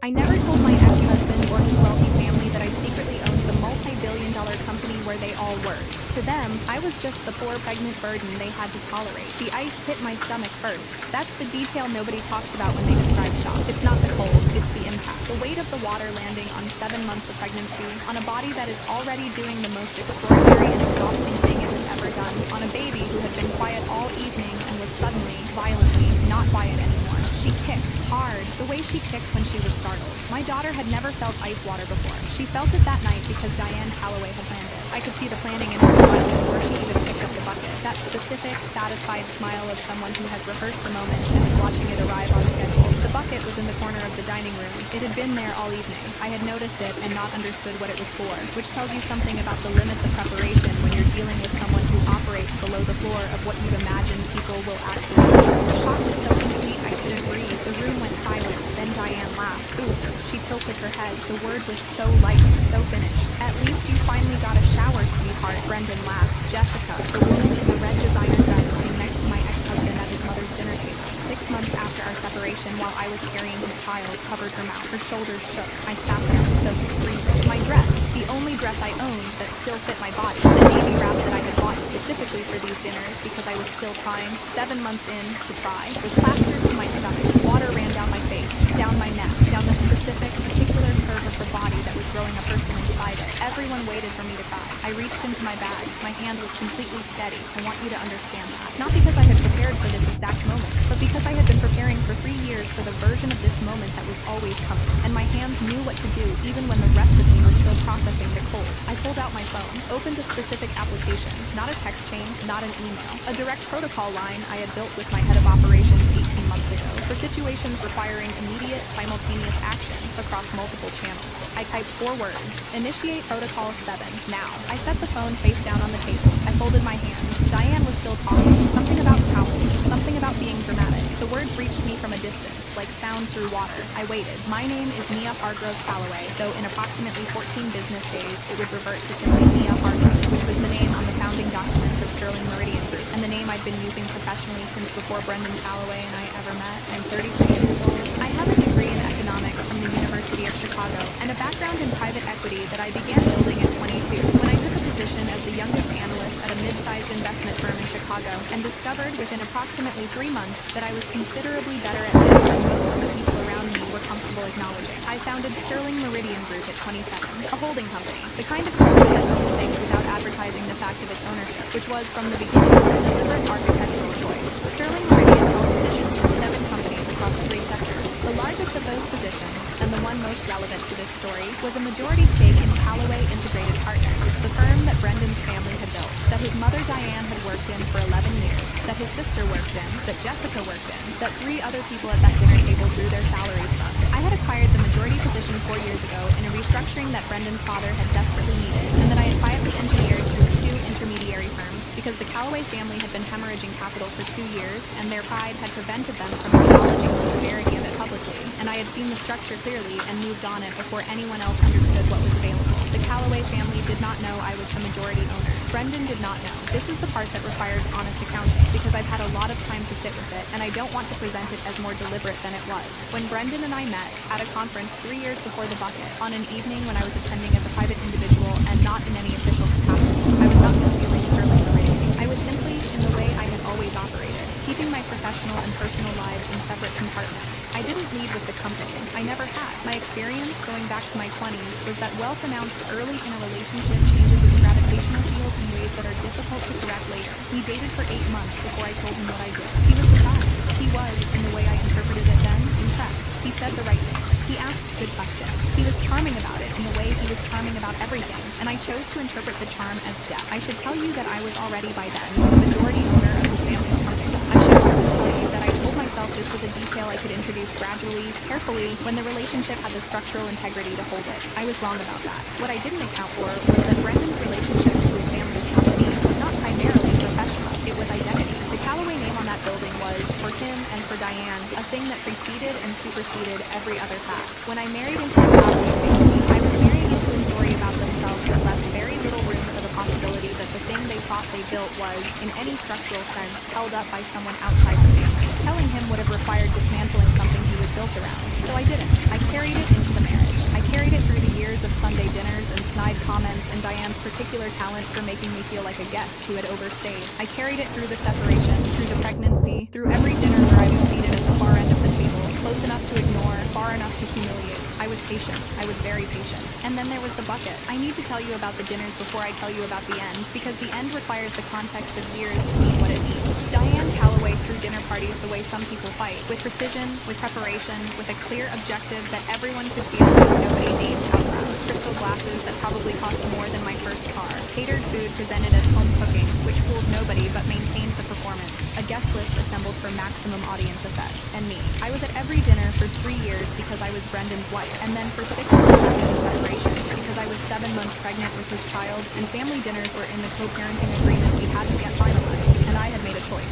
I never told my ex-husband or his wealthy family that I secretly owned the multi-billion-dollar company where they all worked. To them, I was just the poor pregnant burden they had to tolerate. The ice hit my stomach first. That's the detail nobody talks about when they describe shock. It's not the cold, it's the impact. The weight of the water landing on 7 months of pregnancy, on a body that is already doing the most extraordinary and exhausting thing it has ever done, on a baby who had been quiet all evening and was suddenly, violently, not quiet anymore. She kicked hard, the way she kicked when she was startled. My daughter had never felt ice water before. She felt it that night because Diane Calloway had landed. I could see the planning in her smile before she even picked up the bucket. That specific, satisfied smile of someone who has rehearsed the moment and is watching it arrive on schedule. The bucket was in the corner of the dining room. It had been there all evening. I had noticed it and not understood what it was for, which tells you something about the limits of preparation when you're dealing with someone who operates below the floor of what you've imagined people will actually do. The shock was so complete I couldn't breathe. The room went silent. Then Diane laughed. Oops. She tilted her head. The word was so light, so finished. At least you finally got a shower, sweetheart. Brendan laughed. Jessica, the woman in the red designer dress sitting next to my ex-husband at his mother's dinner table. 6 months after our separation, while I was carrying his child, covered her mouth. Her shoulders shook. I sat there, soaked, freezing. My dress, the only dress I owned that still fit my body, the navy wrap that I had bought specifically for these dinners because I was still trying, 7 months in, to try, was plastered to my stomach. Water ran down my face, down my neck, down the specific, particular curve of her body that was growing a person inside it. Everyone waited for me to cry. I reached into my bag. My hand was completely steady. I want you to understand that. Not because I had prepared for this exact moment, but because I had been preparing for 3 years for the version of this moment that was always coming. And my hands knew what to do even when the rest of me was still processing the cold. I pulled out my phone, opened a specific application, not a text chain, not an email, a direct protocol line I had built with my head of operations 18 months ago for situations requiring immediate, simultaneous action across multiple channels. I typed 4 words: initiate protocol 7, now. I set the phone face down on the table. I folded my hands. Diane was still talking. Something about towels, something about being dramatic. The words reached me from a distance, like sound through water. I waited. My name is Mia Hargrove Calloway, though in approximately 14 business days, it would revert to simply Mia Hargrove, which was the name on the founding documents of Sterling Meridian Group, and the name I've been using professionally since before Brendan Calloway and I ever met. I'm 36 years old. I have a degree in economics from the University of Chicago, and a background in private equity that I began building at 22, when I took a position as the youngest analyst at a mid-sized investment firm in Chicago, and discovered within approximately 3 months that I was considerably better at this than most of the people around me were comfortable acknowledging. I founded Sterling Meridian Group at 27, a holding company, the kind of structure that owns things without advertising the fact of its ownership, which was, from the beginning, a deliberate architectural choice. Sterling Meridian held positions in 7 companies across 3 sectors. The largest of those positions, and the one most relevant to this story, was a majority stake in Calloway Integrated Partners, the firm that Brendan's family had built, that his mother Diane had worked in for 11 years, that his sister worked in, that Jessica worked in, that 3 other people at that dinner table drew their salaries from. I had acquired the majority position 4 years ago in a restructuring that Brendan's father had desperately needed, and that I had quietly engineered through 2 intermediary firms because the Calloway family had been hemorrhaging capital for 2 years, and their pride had prevented them from acknowledging the severity of it publicly, and I had seen the structure clearly and moved on it before anyone else understood what was available. The Calloway family did not know I was the majority owner. Brendan did not know. This is the part that requires honest accounting, because I've had a lot of time to sit with it, and I don't want to present it as more deliberate than it was. When Brendan and I met at a conference 3 years before the bucket, on an evening when I was attending as a private individual and not in any official capacity, I was not concealing Sterling Meridian. I was simply in the way I had always operated, keeping my professional and personal lives in separate compartments. I didn't lead with the company. I never had. My experience, going back to my 20s, was that wealth announced early in a relationship changes its gravitational field in ways that are difficult to correct later. We dated for 8 months before I told him what I did. He was surprised. He was, in the way I interpreted it then, impressed. He said the right things. He asked good questions. He was charming about it in the way he was charming about everything, and I chose to interpret the charm as depth. I should tell you that I was already by then the majority owner of his family's company. I should also tell you that I told myself this was a detail I could introduce gradually, carefully, when the relationship had the structural integrity to hold it. I was wrong about that. What I didn't account for was that Brendan's relationship to his family's company was not primarily professional. It was identity. The Calloway name on that building was, for him and for Diane, a thing that preceded and superseded every other fact. When I married into the Calloway family, I was marrying into a story about themselves that left very little room for the possibility that the thing they thought they built was, in any structural sense, held up by someone outside the family. Telling him would have required dismantling something he was built around, so I didn't. I carried it into particular talent for making me feel like a guest who had overstayed. I carried it through the separation, through the pregnancy, through every dinner where I was seated at the far end of the table, close enough to ignore, far enough to humiliate. I was patient. I was very patient. And then there was the bucket. I need to tell you about the dinners before I tell you about the end, because the end requires the context of years to mean what it means. Diane Calloway threw dinner parties the way some people fight, with precision, with preparation, with a clear objective that everyone could feel but nobody named out loud. Crystal glasses that probably cost more than my first car. Catered food presented as home cooking, which fooled nobody but maintained the performance. A guest list assembled for maximum audience effect. And me. I was at every dinner for 3 years because I was Brendan's wife, and then for 6 months after the separation because I was 7 months pregnant with his child, and family dinners were in the co-parenting agreement we hadn't yet finalized. And I had made a choice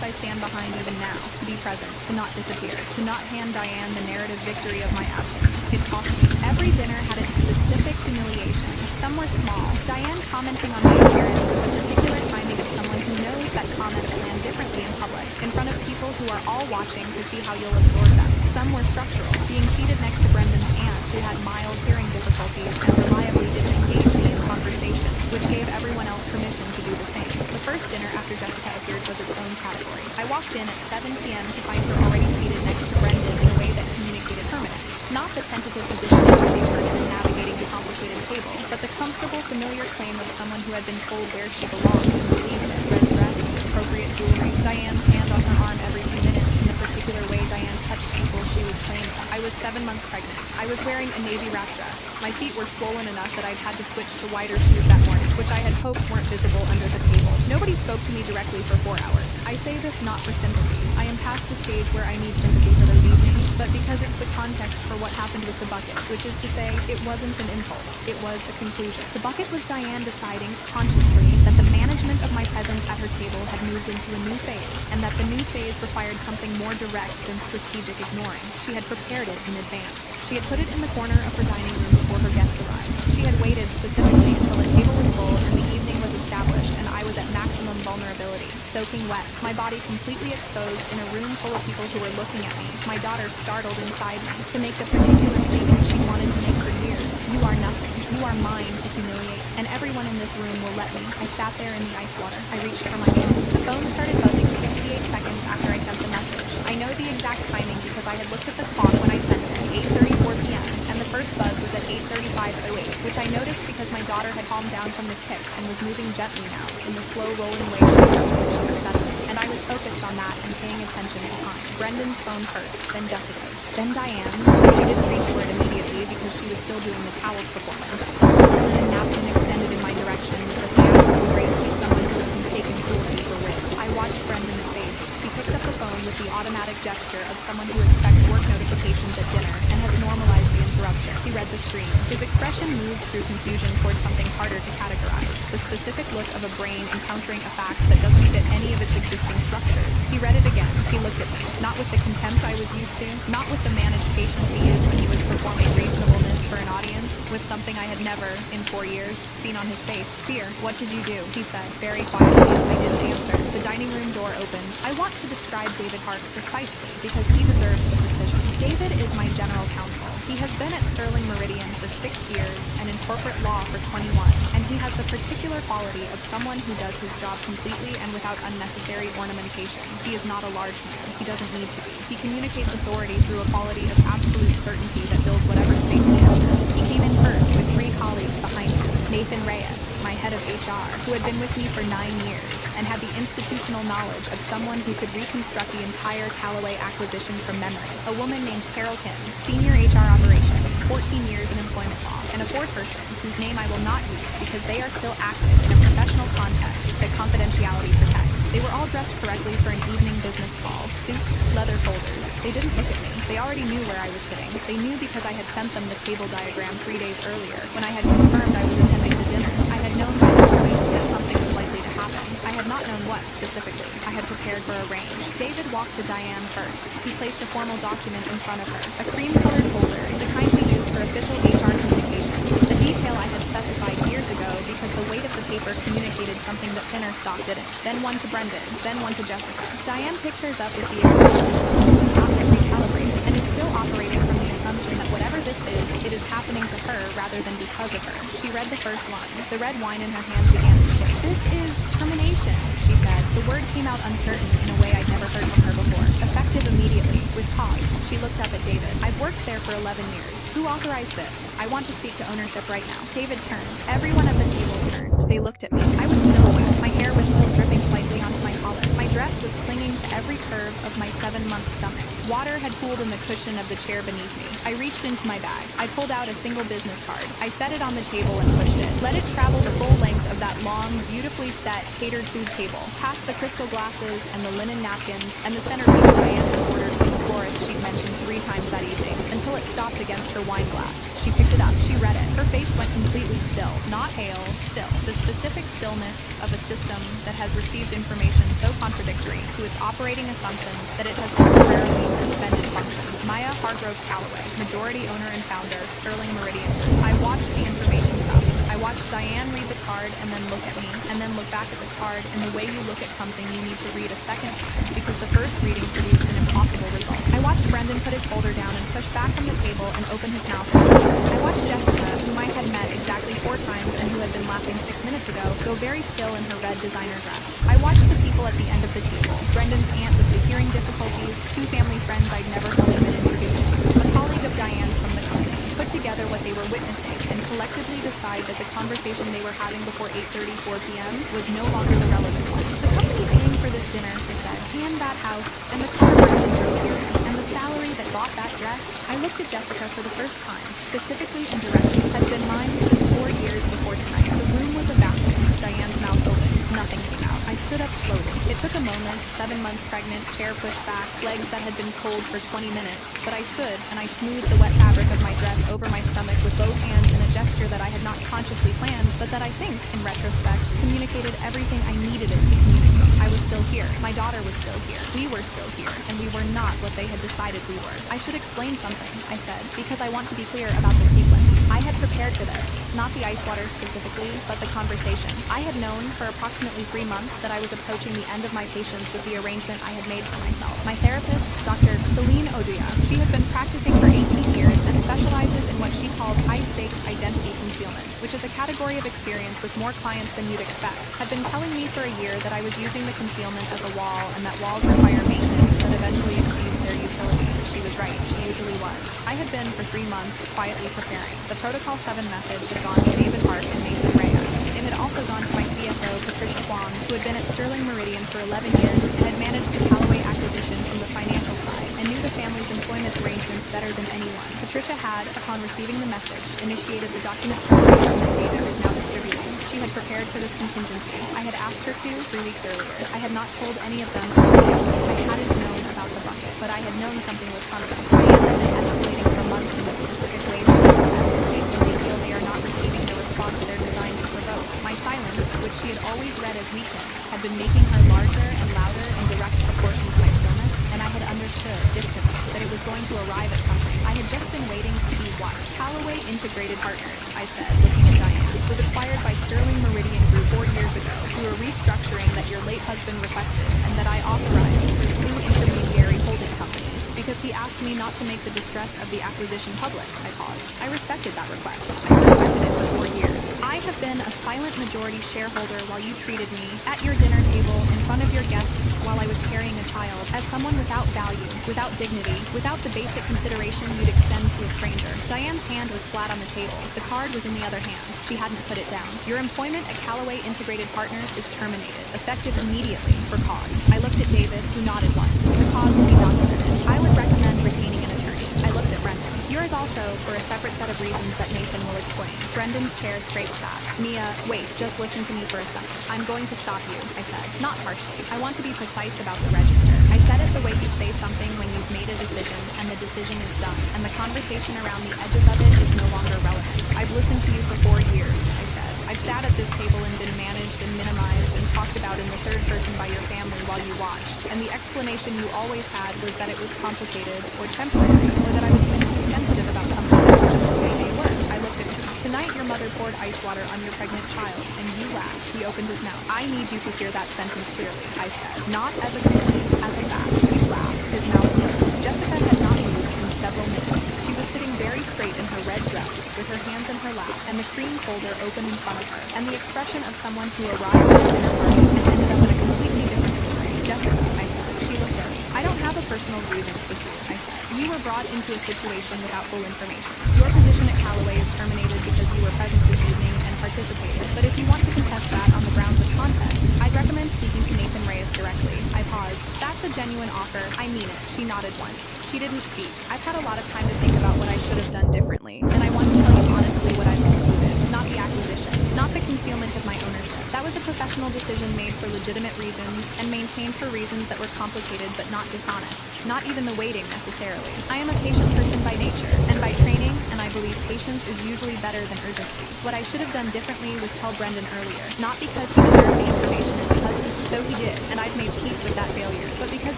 I stand behind even now, to be present, to not disappear, to not hand Diane the narrative victory of my absence. It cost me. Every dinner had its specific humiliation. Some were small. Diane commenting on my appearance with the particular timing of someone who knows that comments land differently in public, in front of people who are all watching to see how you'll absorb them. Some were structural, being seated next to Brendan's aunt, who had mild hearing difficulties and reliably didn't engage me in conversation, which gave everyone else permission to do the same. The first dinner after Jessica appeared was its own category. I walked in at 7 p.m. to find her already seated next to Brendan in a way that communicated permanence. Not the tentative positioning of a person navigating a complicated table, but the comfortable, familiar claim of someone who had been told where she belonged and believed it. Red dress, appropriate jewelry, Diane's hand on her arm every few minutes in the particular way Diane touched people she was claiming. I was 7 months pregnant. I was wearing a navy wrap dress. My feet were swollen enough that I'd had to switch to wider shoes that morning, which I had hoped weren't visible under the table. Nobody spoke to me directly for 4 hours. I say this not for sympathy. I am past the stage where I need sympathy for those evenings, but because it's the context for what happened with the bucket, which is to say, it wasn't an impulse. It was a conclusion. The bucket was Diane deciding, consciously, that the management of my presence at her table had moved into a new phase, and that the new phase required something more direct than strategic ignoring. She had prepared it in advance. She had put it in the corner of her dining room before her guests arrived. She had waited specifically until the table was full and the evening was established and I was at maximum vulnerability, soaking wet, my body completely exposed in a room full of people who were looking at me, my daughter startled inside me, to make the particular statement she wanted to make for years. You are nothing. You are mine to humiliate, and everyone in this room will let me. I sat there in the ice water. I reached for my phone. The phone started buzzing 68 seconds after I sent the message. I know the exact timing because I had looked at the clock when I sent it, 8:34 p.m., and the first buzz was at 8:35:08, which I noticed because my daughter had calmed down from the kick and was moving gently now, in the slow rolling way she moved when she was settling. And I was focused on that and paying attention to time. Brendan's phone first, then Jessica's, then Diane's. She didn't reach for it immediately because she was still doing the towels performance. A linen napkin extended in my direction with the theatrical grace of someone who has mistaken cruelty for wit. I watched Brendan's face. He picked up the phone with the automatic gesture of someone who expects work notifications at dinner and has normalized the interruption. He read the screen. His expression moved through confusion towards something harder to categorize. The specific look of a brain encountering a fact that doesn't fit any of its existing structures. He read it again. He looked at me. Not with the contempt I was used to. Not with the managed patience he is when he was performing reasonableness for an audience. With something I had never, in 4 years, seen on his face. Fear. What did you do? He said, very quietly. I didn't answer. The dining room door opened. I want to describe David Hart precisely because he deserves the precision. David is my general counsel. He has been at Sterling Meridian for 6 years and in corporate law for 21, and he has the particular quality of someone who does his job completely and without unnecessary ornamentation. He is not a large man. He doesn't need to be. He communicates authority through a quality of absolute certainty that fills whatever space he enters. He came in first with 3 colleagues behind him. Nathan Reyes, my head of HR, who had been with me for 9 years and had the institutional knowledge of someone who could reconstruct the entire Callaway acquisition from memory. A woman named Carol Kim, senior HR operations, 14 years in employment law, and a 4th person, whose name I will not use because they are still active in a professional context that confidentiality protects. They were all dressed correctly for an evening business call, suits, leather folders. They didn't look at me. They already knew where I was sitting. They knew because I had sent them the table diagram 3 days earlier, when I had confirmed I was attending the dinner. I had known by that point that something was likely to happen. I had not known what, specifically. I had prepared for a range. David walked to Diane first. He placed a formal document in front of her, a cream-colored folder, the kind we used for official HR communications. A detail I had specified years ago because the weight of the paper communicated something that thinner stock didn't. Then one to Brendan, then one to Jessica. Diane picked hers up with the expression of someone who has not yet recalibrated and is still operating from the assumption that whatever this is, it is happening to her rather than because of her. She read the first line. The red wine in her hand began to shake. "This is termination," she said. The word came out uncertain in a way I'd never heard from her before. "Effective immediately, with cause." She looked up at David. "I've worked there for 11 years. Who authorized this? I want to speak to ownership right now." David turned. Everyone at the table turned. They looked at me. I was still wet. My hair was still dripping slightly onto my collar. My dress was clinging to every curve of my 7-month stomach. Water had pooled in the cushion of the chair beneath me. I reached into my bag. I pulled out a single business card. I set it on the table and pushed it. Let it travel the full length of that long, beautifully set, catered food table, past the crystal glasses and the linen napkins and the centerpiece Diane had ordered from the florist she'd mentioned 3 times that evening, until it stopped against her wine glass. She picked it up. She read it. Her face went completely still. Not pale, still. The specific stillness of a system that has received information so contradictory to its operating assumptions that it has temporarily suspended function. Maya Hargrove Calloway, majority owner and founder, Sterling Meridian Group. I watched the information come. I watched Diane read the card and then look at me, and then look back at the card, and the way you look at something you need to read a second time, because the first reading produced an impossible result. I watched Brendan put his folder down and push back from the table and open his mouth. I watched Jessica, whom I had met exactly 4 times and who had been laughing 6 minutes ago, go very still in her red designer dress. I watched the people at the end of the table. Brendan's aunt with the hearing difficulties, 2 family friends I'd never fully been introduced to, a colleague of Diane's from the company, put together what they were witnessing and collectively decide that the conversation they were having before 8:34 p.m. was no longer the relevant one. "The company paying for this dinner," I said, "and that house, and the car Brendan drove here in, and the salary that bought that dress." I looked at Jessica for the first time, specifically and directly, has been mine since 4 years before tonight. The room was a vacuum. Diane's mouth opened. Nothing came out. I stood up slowly. It took a moment, 7 months pregnant, chair pushed back, legs that had been cold for 20 minutes, but I stood and I smoothed the wet fabric of my dress over my stomach with both hands in a gesture that I had not consciously planned, but that I think, in retrospect, communicated everything I needed it to communicate. I was still here. My daughter was still here. We were still here, and we were not what they had decided we were. "I should explain something," I said, "because I want to be clear about the sequence. I had prepared for this, not the ice water specifically, but the conversation. I had known for approximately 3 months that I was approaching the end of my patience with the arrangement I had made for myself. My therapist, Dr. Celine Oduya, she has been practicing for 18 years and specializes in what she calls high-stakes identity concealment, which is a category of experience with more clients than you'd expect, had been telling me for a year that I was using the concealment as a wall and that walls require maintenance that eventually exceeds their utility. She was right. She usually was. I had been for 3 months quietly preparing. The Protocol 7 message had gone to David Hart and Nathan Reyes. It had also gone to my CFO, Patricia Huang, who had been at Sterling Meridian for 11 years and had managed the Callaway acquisition from the financial side and knew the family's employment arrangements better than anyone. Patricia had, upon receiving the message, initiated the document preparation that David was now distributing. She had prepared for this contingency. I had asked her to 3 weeks earlier. I had not told any of them about the outcome. I hadn't known about the bucket, but I had known something was coming. Diane had been escalating for months in the specific way that people escalate when they feel they are not receiving the response they're designed to provoke. My silence, which she had always read as weakness, had been making her larger and louder in direct proportion to my stillness, and I had understood, distantly, that it was going to arrive at something. I had just been waiting to see what. Callaway Integrated Partners, I said, looking at Diane, was acquired by Sterling Meridian Group 4 years ago through a restructuring that your late husband requested and that I authorized through 2 intermediary holding companies, because he asked me not to make the distress of the acquisition public. I paused. I respected that request. I respected it for 4 years. I have been a silent majority shareholder while you treated me, at your dinner table, in front of your guests, while I was carrying a child, as someone without value, without dignity, without the basic consideration you'd extend to a stranger. Diane's hand was flat on the table. The card was in the other hand. She hadn't put it down. Your employment at Callaway Integrated Partners is terminated, effective immediately, for cause. I looked at David, who nodded once. The cause will be documented. I would recommend retaining an attorney. I looked at Brendan. Yours also, for a separate set of reasons that Nathan will explain. Brendan's chair scraped back. Mia, wait, just listen to me for a second. I'm going to stop you, I said. Not harshly. I want to be precise about the register. I said it the way you say something when you've made a decision and the decision is done, and the conversation around the edges of it is no longer relevant. I've listened to you for 4 years, I said. I've sat at this table and been managed and minimized and talked about in the third person by your family while you watched, and the explanation you always had was that it was complicated or temporary, or that I was being too sensitive about something that was just the way they were. I looked at him. Tonight your mother poured ice water on your pregnant child, and you laughed. He opened his mouth. I need you to hear that sentence clearly, I said. Not as a complaint, as a fact. You laughed. His mouth closed. Jessica had not moved in several minutes. She was sitting very straight in her red dress, with her hands in her lap, and the cream folder open in front of her, and the expression of someone who arrived at a dinner party and ended up in a completely different story. Jessica, I said. She looked at me. I don't have a personal grievance with you, I said. You were brought into a situation without full information. Your position at Callaway is terminated because you were present this evening and participated, but if you want to contest that on the grounds of context, I'd recommend speaking to Nathan Reyes directly. I paused. That's a genuine offer. I mean it. She nodded once. She didn't speak. I've had a lot of time to think about what I should have done differently, and I want to tell you honestly what I've concluded. Not the acquisition, not the concealment of my ownership. That was a professional decision made for legitimate reasons and maintained for reasons that were complicated but not dishonest. Not even the waiting necessarily. I am a patient person by nature and by training, and I believe patience is usually better than urgency. What I should have done differently was tell Brendan earlier, not because he deserved the information as a husband, though he did, and I've made peace with that failure, but because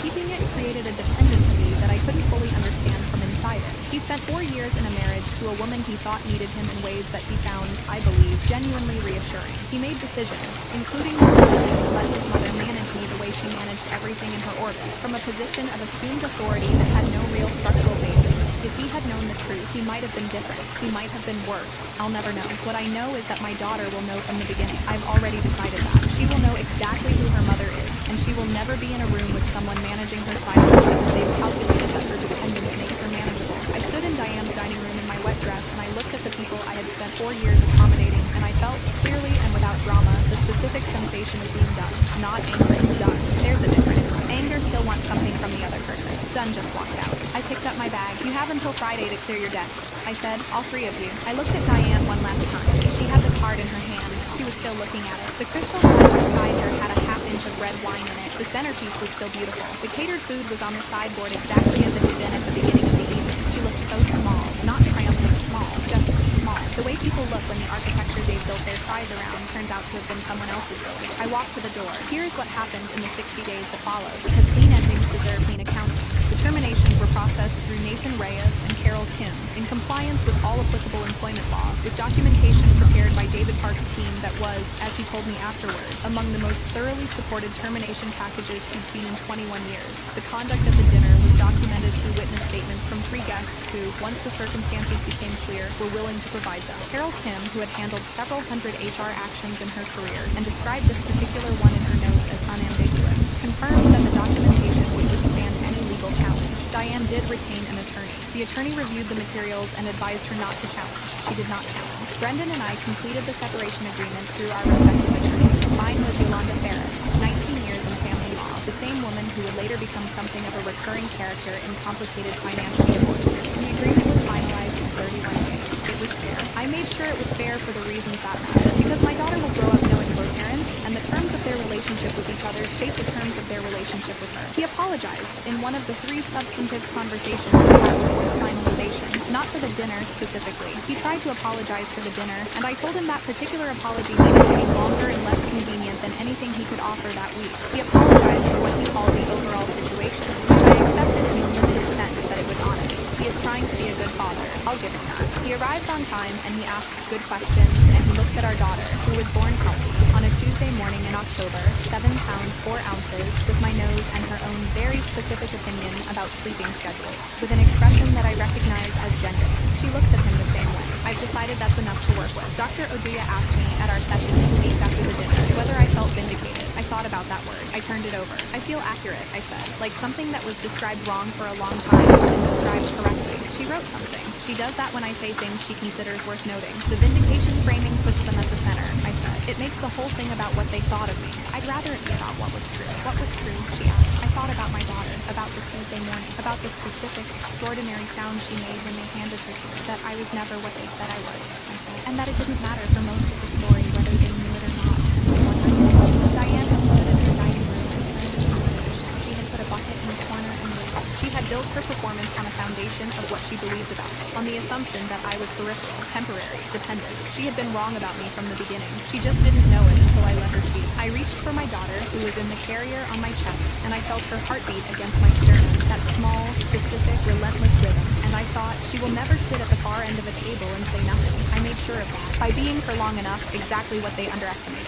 keeping it created a dependency that I couldn't fully understand from inside it. He spent 4 years in a marriage to a woman he thought needed him in ways that he found, I believe, genuinely reassuring. He made decisions, including the decision to let his mother manage me the way she managed everything in her orbit, from a position of assumed authority that had no real structural basis. If he had known the truth, he might have been different. He might have been worse. I'll never know. What I know is that my daughter will know from the beginning. I've already decided that. She will know exactly who her mother is, and she will never be in a room with someone managing her silence because they've calculated that her dependence makes her manageable. I stood in Diane's dining room in my wet dress, and I looked at the people I had spent 4 years accommodating, and I felt, clearly and without drama, the specific sensation of being done. Not angry. Done. There's a difference. Anger still wants something from the other person. Done just walks out. I picked up my bag. You have until Friday to clear your desks, I said. All 3 of you. I looked at Diane one last time. She had the card in her hand. She was still looking at it. The crystal glass beside her had a half-inch of red wine in it. The centerpiece was still beautiful. The catered food was on the sideboard exactly as it had been at the beginning of the evening. She looked so small. Not triumphant small. Just small. The way people look when the architecture they've built their size around turns out to have been someone else's building. I walked to the door. Here's what happened in the 60 days that followed, because clean endings deserve clean accountings. The terminations were processed through Nathan Reyes and Carol Kim, in compliance with all applicable employment law, with documentation prepared by David Park's team that was, as he told me afterward, among the most thoroughly supported termination packages he'd seen in 21 years. The conduct of the dinner was documented through witness statements from 3 guests who, once the circumstances became clear, were willing to provide them. Carol Kim, who had handled several hundred HR actions in her career and described this particular one in her notes as unambiguous, confirmed that the documentation would withstand any legal challenge. Diane did retain an attorney. The attorney reviewed the materials and advised her not to challenge. She did not challenge. Brendan and I completed the separation agreement through our respective attorneys. Mine was Yolanda Ferris, 19 years in family law, the same woman who would later become something of a recurring character in complicated financial divorces. The agreement was finalized in 31 days. It was fair. I made sure it was fair for the reasons that matter, because my daughter will grow up knowing both parents, and the terms of their relationship with each other shape the terms of their relationship with her. He apologized in one of the 3 substantive conversations we had before the finalization, not for the dinner specifically. He tried to apologize for the dinner, and I told him that particular apology needed to be longer and less convenient than anything he could offer that week. He apologized for what he called the overall situation, which I accepted in the limited sense that it was honest. He is trying to be a good father. I'll give him that. He arrives on time, and he asks good questions, and he looks at our daughter, who was born healthy, on a Tuesday morning in October, 7 pounds 4 ounces, with my nose and her own very specific opinion about sleeping schedules, with an expression that I recognize as gender. She looks at him the same way. I've decided that's enough to work with. Dr. Oduya asked me at our session 2 weeks after the dinner whether I felt vindicated. I thought about that word. I turned it over. I feel accurate, I said. Like something that was described wrong for a long time has been described correctly. She wrote something. She does that when I say things she considers worth noting. The vindication framing puts them at the center, I said. It makes the whole thing about what they thought of me. I'd rather it be about what was true. What was true, she asked. I thought about my daughter, about the Tuesday morning, about the specific, extraordinary sound she made when they handed her to me, that I was never what they said I was, I said, and that it didn't matter for most of the story whether they knew it or not. Diane had stood in her dining room and planned a conversation. She had put a bucket in the corner and waited. She had built her performance on a foundation of what she believed about me, on the assumption that I was peripheral, temporary, dependent. She had been wrong about me from the beginning. She just didn't know it until I let her see. I reached for my daughter, who was in the carrier on my chest, and I felt her heartbeat against my sternum, that small, specific, relentless rhythm, and I thought, she will never sit at the far end of a table and say nothing. I made sure of that, by being for long enough exactly what they underestimated.